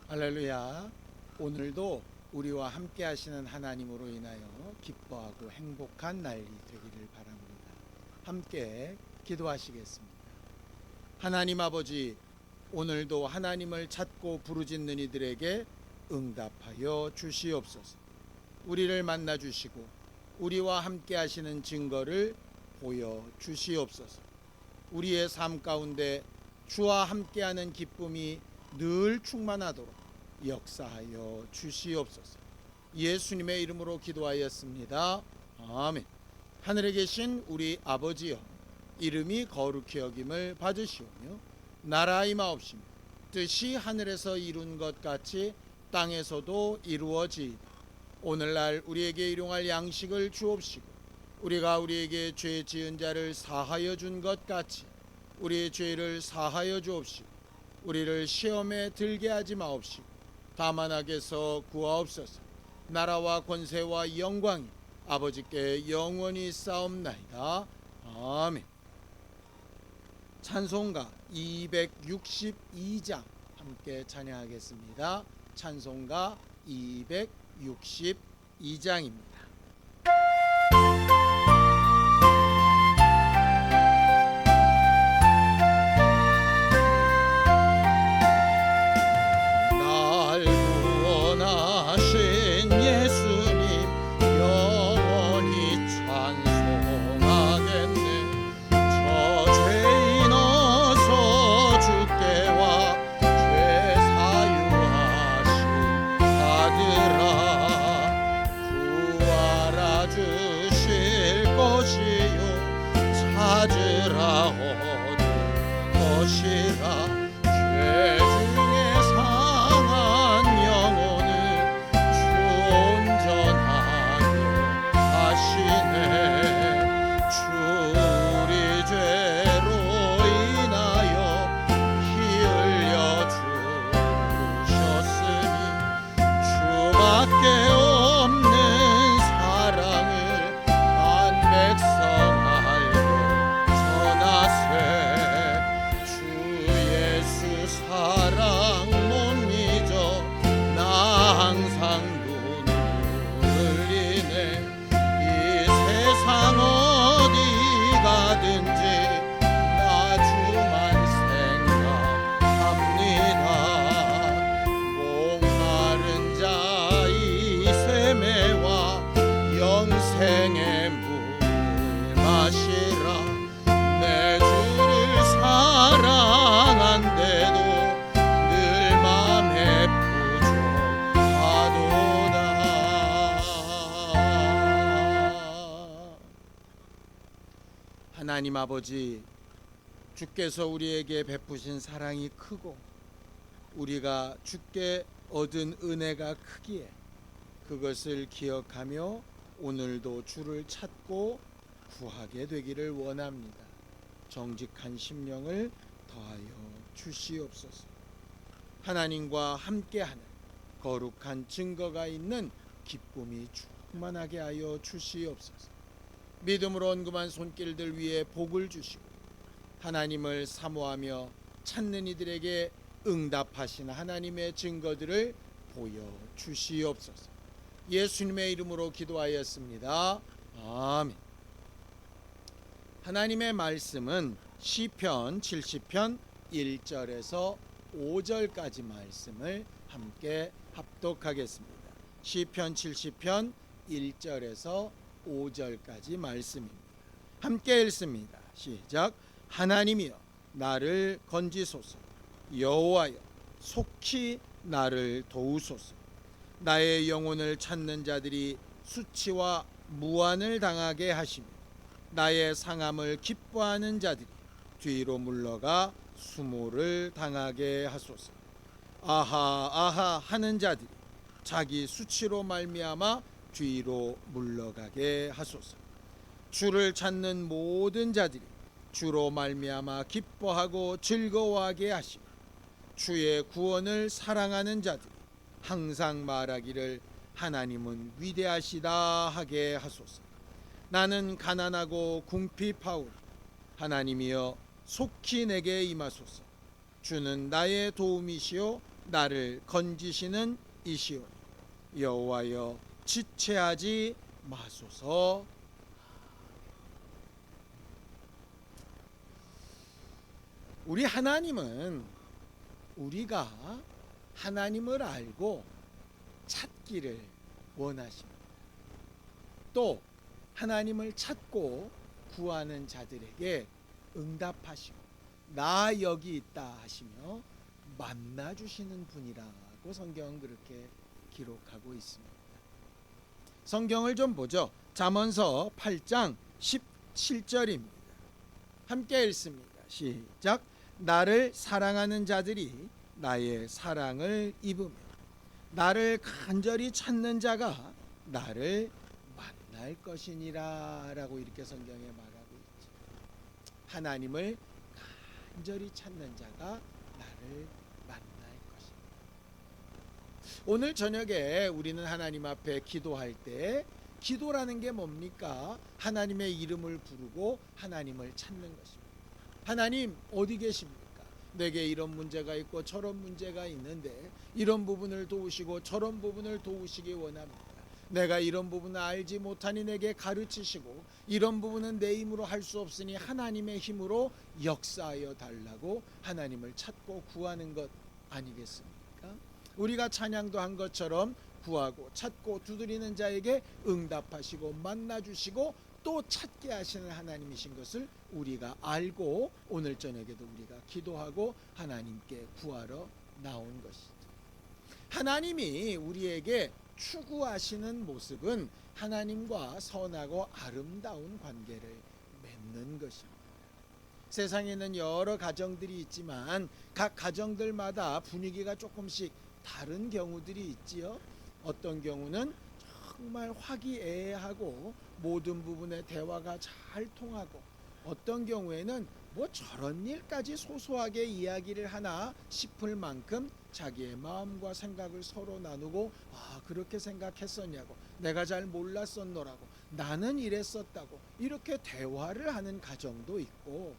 할렐루야. 오늘도 우리와 함께 하시는 하나님으로 인하여 기뻐하고 행복한 날이 되기를 바랍니다. 함께 기도하시겠습니다. 하나님 아버지, 오늘도 하나님을 찾고 부르짖는 이들에게 응답하여 주시옵소서. 우리를 만나 주시고 우리와 함께 하시는 증거를 보여 주시옵소서. 우리의 삶 가운데 주와 함께하는 기쁨이 늘 충만하도록 역사하여 주시옵소서. 예수님의 이름으로 기도하였습니다. 아멘. 하늘에 계신 우리 아버지여, 이름이 거룩히 여김을 받으시오며 나라 임하옵시며 뜻이 하늘에서 이룬 것 같이 땅에서도 이루어지이다. 오늘날 우리에게 일용할 양식을 주옵시고 우리가 우리에게 죄 지은 자를 사하여 준 것 같이 우리의 죄를 사하여 주옵시고 우리를 시험에 들게 하지 마옵시고 다만 악에서 구하옵소서. 나라와 권세와 영광이 아버지께 영원히 싸움나이다. 아멘. 찬송가 262장 함께 찬양하겠습니다. 찬송가 262장입니다. 찾으라 얻을 것이라. 죄 중에 상한 영혼을 주 온전하게 하시네. 주 우리 죄로 인하여 피 흘려 죽으셨으니 주밖에 없는 사랑을 한 백성 항상 눈을 흘리네. 이 세상 어디 가든지 나 주만 생각합니다. 목마른 자의 세매와 영생의 물을 마시라. 내 주를 사랑한데도 늘 맘에 하나님 아버지, 주께서 우리에게 베푸신 사랑이 크고 우리가 주께 얻은 은혜가 크기에 그것을 기억하며 오늘도 주를 찾고 구하게 되기를 원합니다. 정직한 심령을 더하여 주시옵소서. 하나님과 함께하는 거룩한 증거가 있는 기쁨이 충만하게 하여 주시옵소서. 믿음으로 언금한 손길들 위에 복을 주시고 하나님을 사모하며 찾는 이들에게 응답하신 하나님의 증거들을 보여 주시옵소서. 예수님의 이름으로 기도하였습니다. 아멘. 하나님의 말씀은 시편 70편 1절에서 5절까지 말씀을 함께 합독하겠습니다. 시편 70편 1절에서 5절까지 말씀입니다. 함께 읽습니다. 시작. 하나님이여 나를 건지소서. 여호와여 속히 나를 도우소서. 나의 영혼을 찾는 자들이 수치와 무한을 당하게 하시며 나의 상함을 기뻐하는 자들이 뒤로 물러가 수모를 당하게 하소서. 아하 아하 하는 자들이 자기 수치로 말미암아 뒤로 물러가게 하소서. 주를 찾는 모든 자들이 주로 말미암아 기뻐하고 즐거워하게 하시며 주의 구원을 사랑하는 자들이 항상 말하기를 하나님은 위대하시다 하게 하소서. 나는 가난하고 궁핍하오니 하나님이여 속히 내게 임하소서. 주는 나의 도움이시요 나를 건지시는 이시오 여호와여 지체하지 마소서. 우리 하나님은 우리가 하나님을 알고 찾기를 원하십니다. 또 하나님을 찾고 구하는 자들에게 응답하시고 나 여기 있다 하시며 만나주시는 분이라고 성경은 그렇게 기록하고 있습니다. 성경을 좀 보죠. 잠언서 8장 17절입니다. 함께 읽습니다. 시작. 나를 사랑하는 자들이 나의 사랑을 입으며 나를 간절히 찾는 자가 나를 만날 것이니라 라고 이렇게 성경에 말하고 있죠. 하나님을 간절히 찾는 자가 나를 만날 것이니라. 오늘 저녁에 우리는 하나님 앞에 기도할 때 기도라는 게 뭡니까? 하나님의 이름을 부르고 하나님을 찾는 것입니다. 하나님 어디 계십니까? 내게 이런 문제가 있고 저런 문제가 있는데 이런 부분을 도우시고 저런 부분을 도우시기 원합니다. 내가 이런 부분을 알지 못하니 내게 가르치시고 이런 부분은 내 힘으로 할 수 없으니 하나님의 힘으로 역사하여 달라고 하나님을 찾고 구하는 것 아니겠습니까? 우리가 찬양도 한 것처럼 구하고 찾고 두드리는 자에게 응답하시고 만나주시고 또 찾게 하시는 하나님이신 것을 우리가 알고 오늘 저녁에도 우리가 기도하고 하나님께 구하러 나온 것이죠. 하나님이 우리에게 추구하시는 모습은 하나님과 선하고 아름다운 관계를 맺는 것입니다. 세상에는 여러 가정들이 있지만 각 가정들마다 분위기가 조금씩 다른 경우들이 있지요. 어떤 경우는 정말 화기애애하고 모든 부분에 대화가 잘 통하고 어떤 경우에는 뭐 저런 일까지 소소하게 이야기를 하나 싶을 만큼 자기의 마음과 생각을 서로 나누고 그렇게 생각했었냐고 내가 잘 몰랐었노라고 나는 이랬었다고 이렇게 대화를 하는 가정도 있고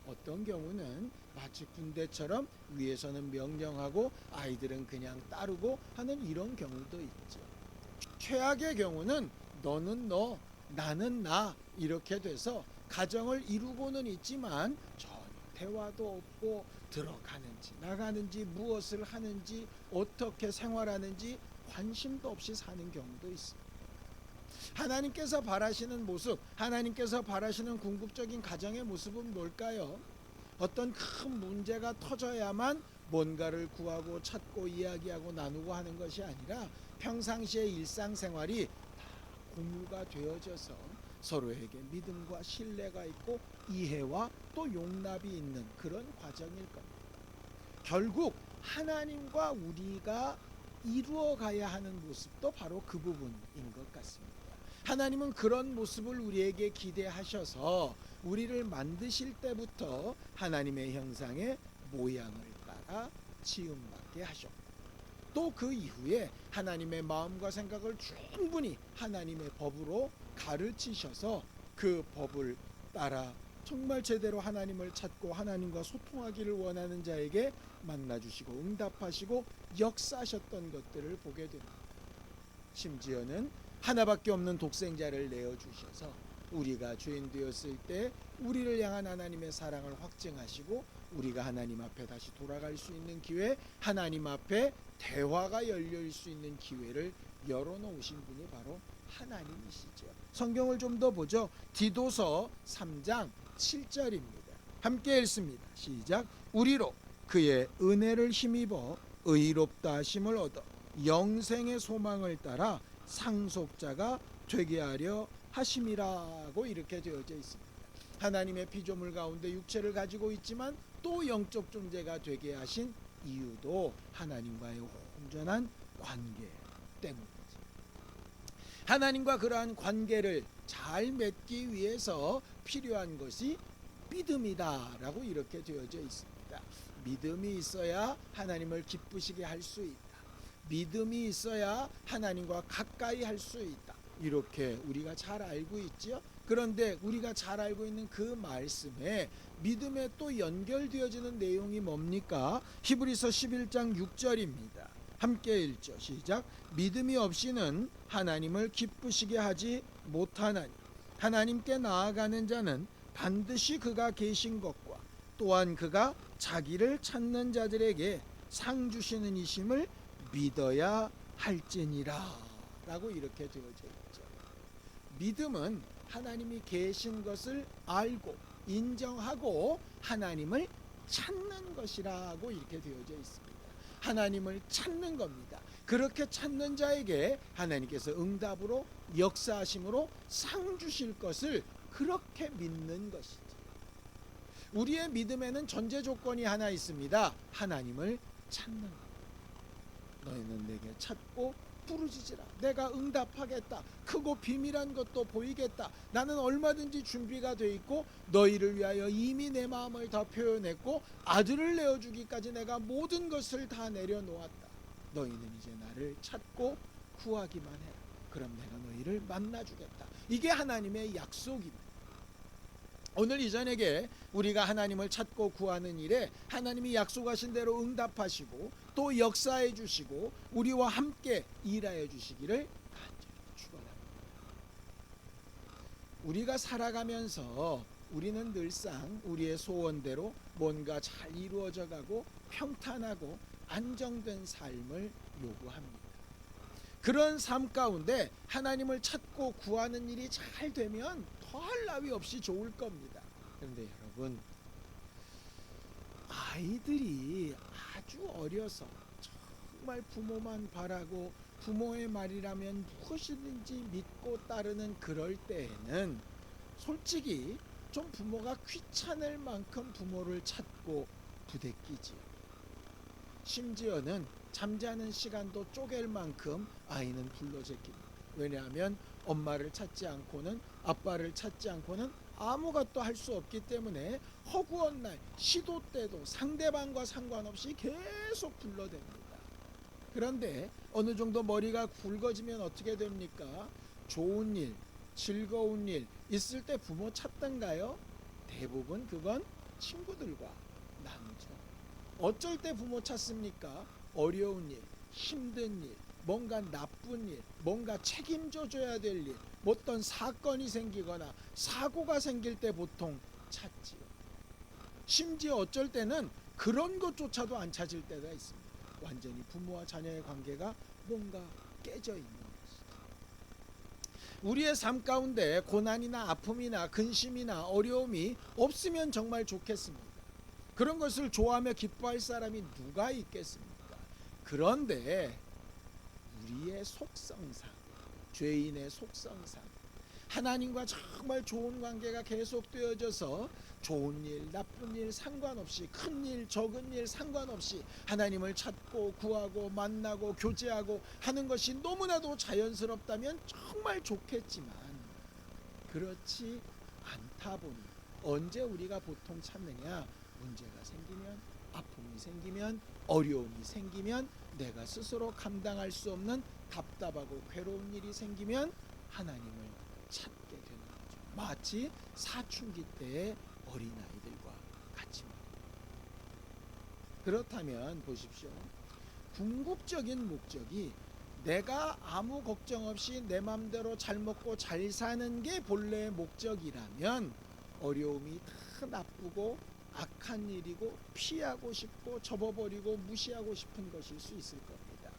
어떤 경우는 마치 군대처럼 위에서는 명령하고 아이들은 그냥 따르고 하는 이런 경우도 있죠. 최악의 경우는 너는 너 나는 나 이렇게 돼서 가정을 이루고는 있지만 전혀 대화도 없고 들어가는지 나가는지 무엇을 하는지 어떻게 생활하는지 관심도 없이 사는 경우도 있습니다. 하나님께서 바라시는 모습, 하나님께서 바라시는 궁극적인 가정의 모습은 뭘까요? 어떤 큰 문제가 터져야만 뭔가를 구하고 찾고 이야기하고 나누고 하는 것이 아니라 평상시의 일상생활이 다 공유가 되어져서 서로에게 믿음과 신뢰가 있고 이해와 또 용납이 있는 그런 과정일 겁니다. 결국 하나님과 우리가 이루어가야 하는 모습도 바로 그 부분인 것 같습니다. 하나님은 그런 모습을 우리에게 기대하셔서 우리를 만드실 때부터 하나님의 형상의 모양을 따라 지음받게 하셨고 또 그 이후에 하나님의 마음과 생각을 충분히 하나님의 법으로 가르치셔서 그 법을 따라 정말 제대로 하나님을 찾고 하나님과 소통하기를 원하는 자에게 만나주시고 응답하시고 역사하셨던 것들을 보게 됩니다. 심지어는 하나밖에 없는 독생자를 내어주셔서 우리가 죄인 되었을 때 우리를 향한 하나님의 사랑을 확증하시고 우리가 하나님 앞에 다시 돌아갈 수 있는 기회, 하나님 앞에 대화가 열릴 수 있는 기회를 열어놓으신 분이 바로 하나님이시죠. 성경을 좀 더 보죠. 디도서 3장 7절입니다. 함께 읽습니다. 시작. 우리로 그의 은혜를 힘입어 의롭다 하심을 얻어 영생의 소망을 따라 상속자가 되게 하려 하심이라고 이렇게 되어져 있습니다. 하나님의 피조물 가운데 육체를 가지고 있지만 또 영적 존재가 되게 하신 이유도 하나님과의 온전한 관계 때문이죠. 하나님과 그러한 관계를 잘 맺기 위해서 필요한 것이 믿음이다라고 이렇게 되어져 있습니다. 믿음이 있어야 하나님을 기쁘시게 할 수 있다. 믿음이 있어야 하나님과 가까이 할 수 있다. 이렇게 우리가 잘 알고 있지요. 그런데 우리가 잘 알고 있는 그 말씀에 믿음에 또 연결되어지는 내용이 뭡니까? 히브리서 11장 6절입니다. 함께 읽죠. 시작. 믿음이 없이는 하나님을 기쁘시게 하지 못하나니 하나님께 나아가는 자는 반드시 그가 계신 것과 또한 그가 자기를 찾는 자들에게 상 주시는 이심을 믿어야 할지니라 라고 이렇게 되어져 있죠. 믿음은 하나님이 계신 것을 알고 인정하고 하나님을 찾는 것이라고 이렇게 되어져 있습니다. 하나님을 찾는 겁니다. 그렇게 찾는 자에게 하나님께서 응답으로 역사하심으로 상 주실 것을 그렇게 믿는 것이죠. 우리의 믿음에는 전제 조건이 하나 있습니다. 하나님을 찾는 것. 너희는 내게 찾고 부르짖으라. 내가 응답하겠다. 크고 비밀한 것도 보이겠다. 나는 얼마든지 준비가 돼 있고 너희를 위하여 이미 내 마음을 다 표현했고 아들을 내어주기까지 내가 모든 것을 다 내려놓았다. 너희는 이제 나를 찾고 구하기만 해라. 그럼 내가 너희를 만나주겠다. 이게 하나님의 약속입니다. 오늘 이 저녁에 우리가 하나님을 찾고 구하는 일에 하나님이 약속하신 대로 응답하시고 또 역사해 주시고 우리와 함께 일하여 주시기를 간절히 축원합니다. 우리가 살아가면서 우리는 늘상 우리의 소원대로 뭔가 잘 이루어져 가고 평탄하고 안정된 삶을 요구합니다. 그런 삶 가운데 하나님을 찾고 구하는 일이 잘 되면 더할 나위 없이 좋을 겁니다. 그런데 여러분, 아이들이 아주 어려서 정말 부모만 바라고 부모의 말이라면 무엇이든지 믿고 따르는 그럴 때에는 솔직히 좀 부모가 귀찮을 만큼 부모를 찾고 부대끼지요. 심지어는 잠자는 시간도 쪼갤 만큼 아이는 불러제낍니다. 왜냐하면 엄마를 찾지 않고는 아빠를 찾지 않고는 아무것도 할 수 없기 때문에 허구한 날 시도 때도 상대방과 상관없이 계속 불러댑니다. 그런데 어느 정도 머리가 굵어지면 어떻게 됩니까? 좋은 일, 즐거운 일 있을 때 부모 찾던가요? 대부분 그건 친구들과 나누죠. 어쩔 때 부모 찾습니까? 어려운 일, 힘든 일, 뭔가 나쁜 일, 뭔가 책임져 줘야 될 일, 어떤 사건이 생기거나 사고가 생길 때 보통 찾지요. 심지어 어쩔 때는 그런 것조차도 안 찾을 때가 있습니다. 완전히 부모와 자녀의 관계가 뭔가 깨져 있는 것이죠. 우리의 삶 가운데 고난이나 아픔이나 근심이나 어려움이 없으면 정말 좋겠습니다. 그런 것을 좋아하며 기뻐할 사람이 누가 있겠습니까? 그런데 우리의 속성상, 죄인의 속성상 하나님과 정말 좋은 관계가 계속되어져서 좋은 일, 나쁜 일 상관없이 큰 일, 적은 일 상관없이 하나님을 찾고 구하고 만나고 교제하고 하는 것이 너무나도 자연스럽다면 정말 좋겠지만 그렇지 않다 보니 언제 우리가 보통 찾느냐? 문제가 생기면, 아픔이 생기면, 어려움이 생기면, 내가 스스로 감당할 수 없는 답답하고 괴로운 일이 생기면 하나님을 찾게 되는 거죠. 마치 사춘기 때의 어린아이들과 같이 말입니다. 그렇다면 보십시오. 궁극적인 목적이 내가 아무 걱정 없이 내 맘대로 잘 먹고 잘 사는 게 본래의 목적이라면 어려움이 다 나쁘고 악한 일이고 피하고 싶고 접어버리고 무시하고 싶은 것일 수 있을 겁니다.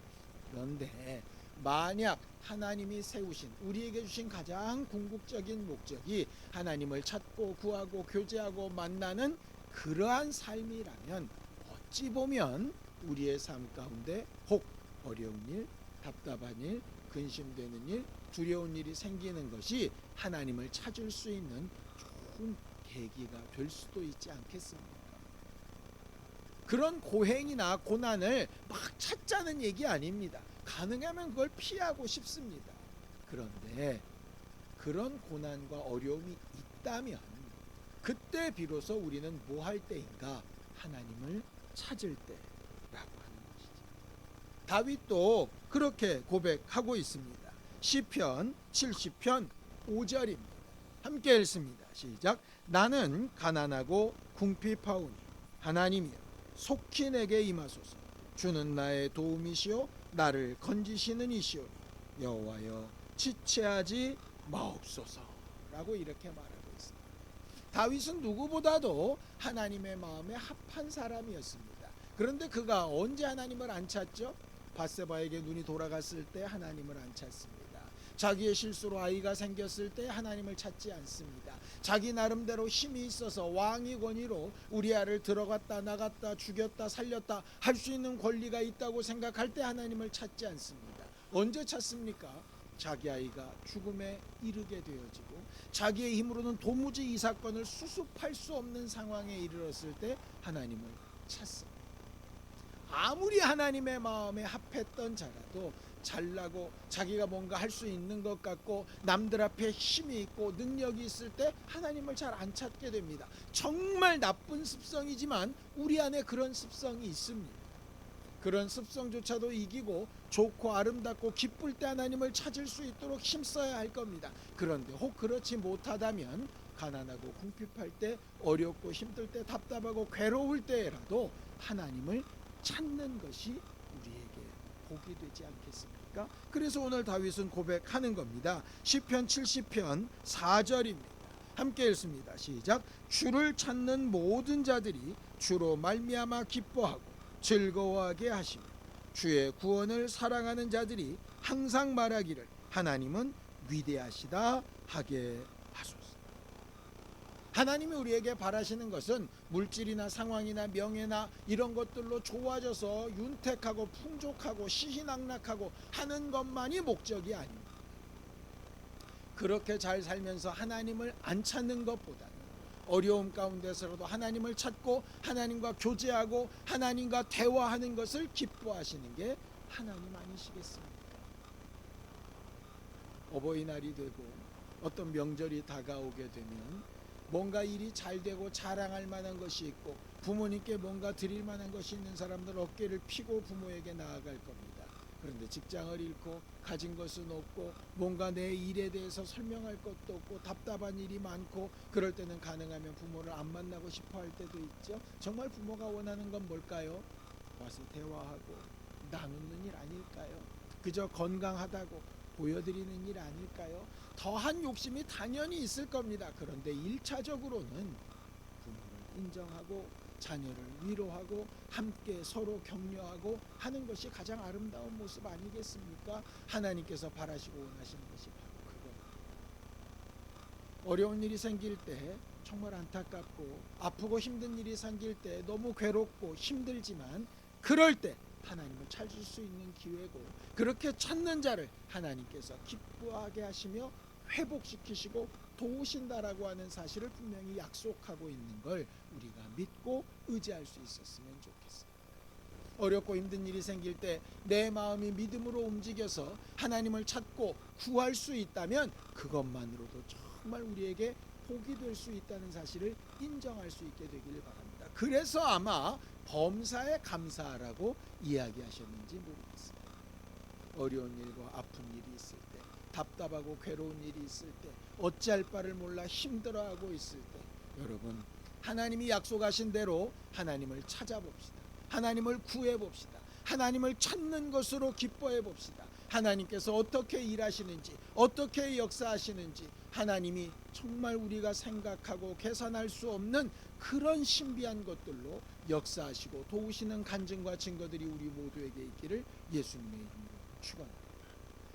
그런데 만약 하나님이 세우신 우리에게 주신 가장 궁극적인 목적이 하나님을 찾고 구하고 교제하고 만나는 그러한 삶이라면 어찌 보면 우리의 삶 가운데 혹 어려운 일, 답답한 일, 근심되는 일, 두려운 일이 생기는 것이 하나님을 찾을 수 있는 좋은 계기가 될 수도 있지 않겠습니까? 그런 고행이나 고난을 막 찾자는 얘기 아닙니다. 가능하면 그걸 피하고 싶습니다. 그런데 그런 고난과 어려움이 있다면 그때 비로소 우리는 뭐 할 때인가? 하나님을 찾을 때라고 하는 것이죠. 다윗도 그렇게 고백하고 있습니다. 시편 70편 5절입니다. 함께 읽습니다. 시작. 나는 가난하고 궁핍하오니 하나님이여 속히 내게 임하소서. 주는 나의 도움이시오 나를 건지시는 이시오니 여호와여 지체하지 마옵소서. 라고 이렇게 말하고 있습니다. 다윗은 누구보다도 하나님의 마음에 합한 사람이었습니다. 그런데 그가 언제 하나님을 안 찾죠? 밧세바에게 눈이 돌아갔을 때 하나님을 안 찾습니다. 자기의 실수로 아이가 생겼을 때 하나님을 찾지 않습니다. 자기 나름대로 힘이 있어서 왕의 권위로 우리아를 들어갔다 나갔다 죽였다 살렸다 할 수 있는 권리가 있다고 생각할 때 하나님을 찾지 않습니다. 언제 찾습니까? 자기 아이가 죽음에 이르게 되어지고 자기의 힘으로는 도무지 이 사건을 수습할 수 없는 상황에 이르렀을 때 하나님을 찾습니다. 아무리 하나님의 마음에 합했던 자라도 잘나고 자기가 뭔가 할 수 있는 것 같고 남들 앞에 힘이 있고 능력이 있을 때 하나님을 잘 안 찾게 됩니다. 정말 나쁜 습성이지만 우리 안에 그런 습성이 있습니다. 그런 습성조차도 이기고 좋고 아름답고 기쁠 때 하나님을 찾을 수 있도록 힘써야 할 겁니다. 그런데 혹 그렇지 못하다면 가난하고 궁핍할 때 어렵고 힘들 때 답답하고 괴로울 때라도 하나님을 찾는 것이 우리에게 복이 되지 않겠습니까? 그래서 오늘 다윗은 고백하는 겁니다. 시편 70편 4절입니다. 함께 읽습니다. 시작. 주를 찾는 모든 자들이 주로 말미암아 기뻐하고 즐거워하게 하시며 주의 구원을 사랑하는 자들이 항상 말하기를 하나님은 위대하시다 하게 하소서. 하나님이 우리에게 바라시는 것은 물질이나 상황이나 명예나 이런 것들로 좋아져서 윤택하고 풍족하고 시희낙락하고 하는 것만이 목적이 아닙니다. 그렇게 잘 살면서 하나님을 안 찾는 것보다는 어려움 가운데서라도 하나님을 찾고 하나님과 교제하고 하나님과 대화하는 것을 기뻐하시는 게 하나님 아니시겠습니까? 어버이날이 되고 어떤 명절이 다가오게 되면 뭔가 일이 잘 되고 자랑할 만한 것이 있고 부모님께 뭔가 드릴 만한 것이 있는 사람들 어깨를 펴고 부모에게 나아갈 겁니다. 그런데 직장을 잃고 가진 것은 없고 뭔가 내 일에 대해서 설명할 것도 없고 답답한 일이 많고 그럴 때는 가능하면 부모를 안 만나고 싶어 할 때도 있죠. 정말 부모가 원하는 건 뭘까요? 와서 대화하고 나누는 일 아닐까요? 그저 건강하다고 보여드리는 일 아닐까요? 더한 욕심이 당연히 있을 겁니다. 그런데 1차적으로는 부모를 인정하고 자녀를 위로하고 함께 서로 격려하고 하는 것이 가장 아름다운 모습 아니겠습니까? 하나님께서 바라시고 원하시는 것이 바로 그겁니다. 어려운 일이 생길 때 정말 안타깝고 아프고 힘든 일이 생길 때 너무 괴롭고 힘들지만 그럴 때 하나님을 찾을 수 있는 기회고 그렇게 찾는 자를 하나님께서 기뻐하게 하시며 회복시키시고 도우신다라고 하는 사실을 분명히 약속하고 있는 걸 우리가 믿고 의지할 수 있었으면 좋겠습니다. 어렵고 힘든 일이 생길 때 내 마음이 믿음으로 움직여서 하나님을 찾고 구할 수 있다면 그것만으로도 정말 우리에게 복이 될 수 있다는 사실을 인정할 수 있게 되기를 바랍니다. 그래서 아마 범사에 감사하라고 이야기하셨는지 모르겠습니다. 어려운 일과 아픈 일이 있을 때 답답하고 괴로운 일이 있을 때 어찌할 바를 몰라 힘들어하고 있을 때 여러분 하나님이 약속하신 대로 하나님을 찾아봅시다. 하나님을 구해봅시다. 하나님을 찾는 것으로 기뻐해봅시다. 하나님께서 어떻게 일하시는지 어떻게 역사하시는지 하나님이 정말 우리가 생각하고 계산할 수 없는 그런 신비한 것들로 역사하시고 도우시는 간증과 증거들이 우리 모두에게 있기를 예수님의 이름으로 축원합니다.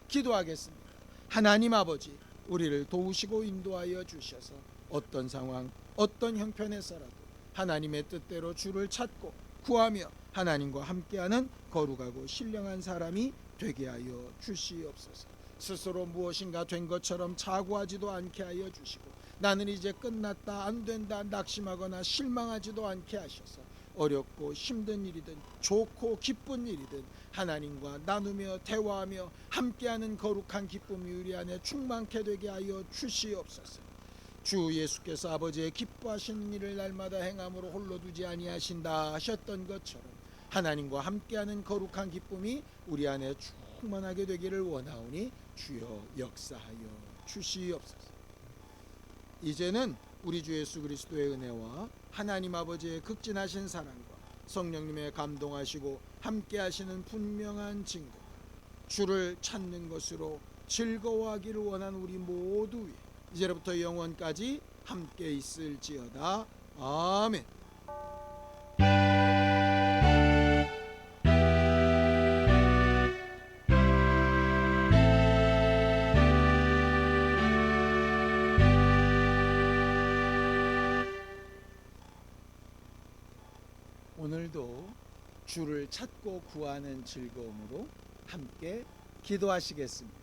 기도하겠습니다. 하나님 아버지 우리를 도우시고 인도하여 주셔서 어떤 상황 어떤 형편에서라도 하나님의 뜻대로 주를 찾고 구하며 하나님과 함께하는 거룩하고 신령한 사람이 되게 하여 주시옵소서. 스스로 무엇인가 된 것처럼 자고하지도 않게 하여 주시고 나는 이제 끝났다 안 된다 낙심하거나 실망하지도 않게 하셔서 어렵고 힘든 일이든 좋고 기쁜 일이든 하나님과 나누며 대화하며 함께하는 거룩한 기쁨이 우리 안에 충만케 되게 하여 주시옵소서. 주 예수께서 아버지의 기뻐하시는 일을 날마다 행함으로 홀로 두지 아니하신다 하셨던 것처럼 하나님과 함께하는 거룩한 기쁨이 우리 안에 충만하게 되기를 원하오니 주여 역사하여 주시옵소서. 이제는 우리 주 예수 그리스도의 은혜와 하나님 아버지의 극진하신 사랑과 성령님의 감동하시고 함께하시는 분명한 증거, 주를 찾는 것으로 즐거워하기를 원하는 우리 모두 위에 이제부터 영원까지 함께 있을지어다. 아멘. 오늘도 주를 찾고 구하는 즐거움으로 함께 기도하시겠습니다.